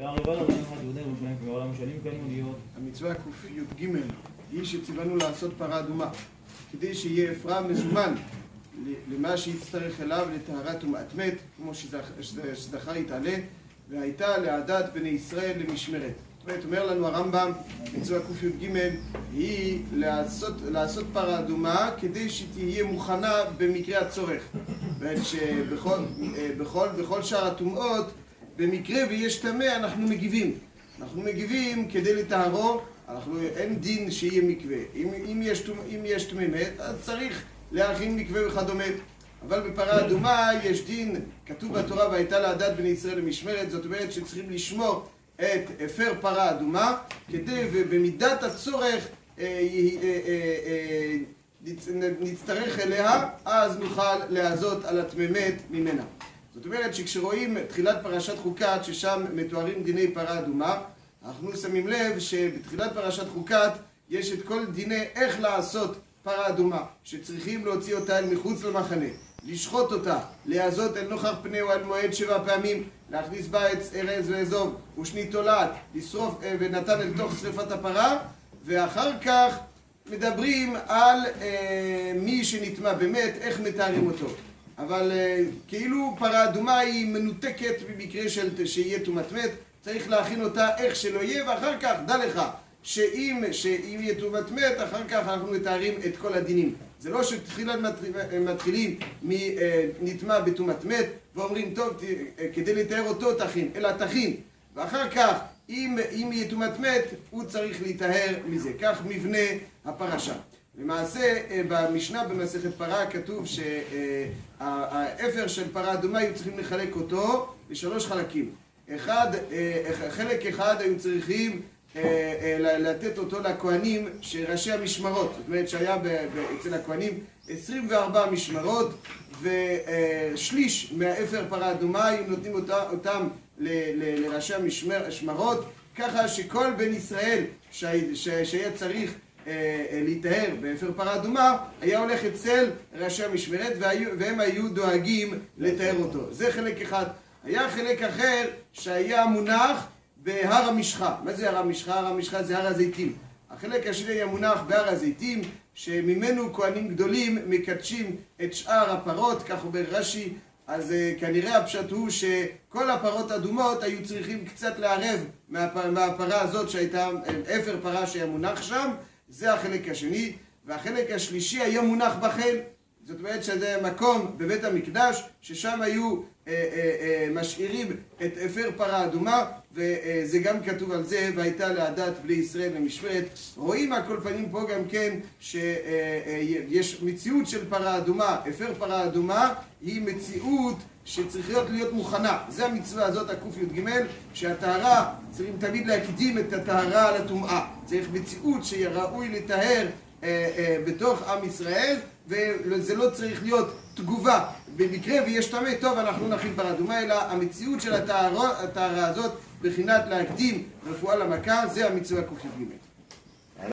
והרבה לרעיון אחד יהודי ירושלים ובעולם שנים קיימו להיות. המצווה קי"ג היא שציוונו לעשות פרה אדומה, כדי שיהיה אפרים מזומן למה שיצטרך אליו לטהרת טומאת מת, כמו שזכר יתעלה, והייתה לעדת בני ישראל למשמרת. זאת אומרת, אומר לנו הרמב"ם, מצווה קי"ג היא לעשות פרה אדומה כדי שתהיה מוכנה במקרה הצורך. בכל שאר הטומאות, במקרה ויש טמא, אנחנו מגיבים. אנחנו מגיבים כדי לטהרו, אין דין שיהיה מקווה. אם יש טמא מת, אז צריך להכין מקווה וכדומה. אבל בפרה אדומה יש דין, כתוב בתורה, והייתה לעדת בני ישראל למשמרת, זאת אומרת שצריכים לשמור את אפר פרה אדומה, כדי ובמידת הצורך נצטרך אליה, אז נוכל לעזות על הטמא מת ממנה. זאת אומרת שכשרואים תחילת פרשת חוקת, ששם מתוארים דיני פרה אדומה, אנחנו שמים לב שבתחילת פרשת חוקת יש את כל דיני איך לעשות פרה אדומה, שצריכים להוציא אותה אל מחוץ למחנה, לשחוט אותה, לעזות אל נוכח פנהו עד מועד 7 פעמים, להכניס בה עץ ארז ואזוב ושני תולעת, לשרוף ונתן אל תוך שריפת הפרה, ואחר כך מדברים על מי שנטמא באמת, איך מתארים אותו. אבל כאילו פרה אדומה היא מנותקת במקרה שיהיה טומאת מת, צריך להכין אותה איך שלא יהיה, ואחר כך דע לך שאם יהיה טומאת מת, אחר כך אנחנו מתארים את כל הדינים. זה לא שתחילה מתחילים מנטמא בטומאת מת ואומרים טוב, כדי לתאר אותו תכין, אלא תכין, ואחר כך אם יהיה טומאת מת הוא צריך להיטהר מזה. כך מבנה הפרשה. למעשה במשנה במסכת פרה כתוב שהאפר של פרה אדומה היו צריכים לחלק אותו לשלוש חלקים. חלק אחד היו צריכים לתת אותו לכהנים שראשי המשמרות, זאת אומרת שהיה אצל הכהנים 24 משמרות, ושליש מהאפר פרה אדומה היו נותנים אותם לראשי המשמרות, ככה שכל בן ישראל שהיה צריך להיטהר באפר פרה אדומה היה הולך אצל ראשי המשמרת והם היו דואגים לטהר אותו. זה חלק אחד. היה חלק אחר שהיה מונח בהר המשחה. מה זה הר המשחה? הר המשחה זה הר הזיתים. החלק השני היה מונח בהר הזיתים, שממנו כהנים גדולים מקדשים את שאר הפרות, כך אומר רש"י. אז כנראה הפשט הוא שכל הפרות אדומות היו צריכים קצת לערב מהפרה הזאת שהייתה אפר פרה שהיה מונח שם. זה החלק השני. והחלק השלישי היה מונח בחיל. זאת אומרת שזה מקום בבית המקדש ששם היו משאירים את אפר פרה אדומה, וזה גם כתוב על זה, והייתה לעדת בני ישראל למשמרת. רואים על כל פנים פה גם כן שיש מציאות של פרה אדומה. אפר פרה אדומה היא מציאות שצריכה להיות מוכנה. זה המצווה הזאת, קי"ג, שהטהרה צריכים תמיד להקדים את הטהרה על הטומאה. צריך מציאות שראוי לטהר בתוך עם ישראל, וזה לא צריך להיות תגובה במקרה ויש טמא, טוב אנחנו נכין פרה אדומה, אלא המציאות של הטהרה הזאת בחינת להקדים רפואה למכה, זה המצווה קי"ג.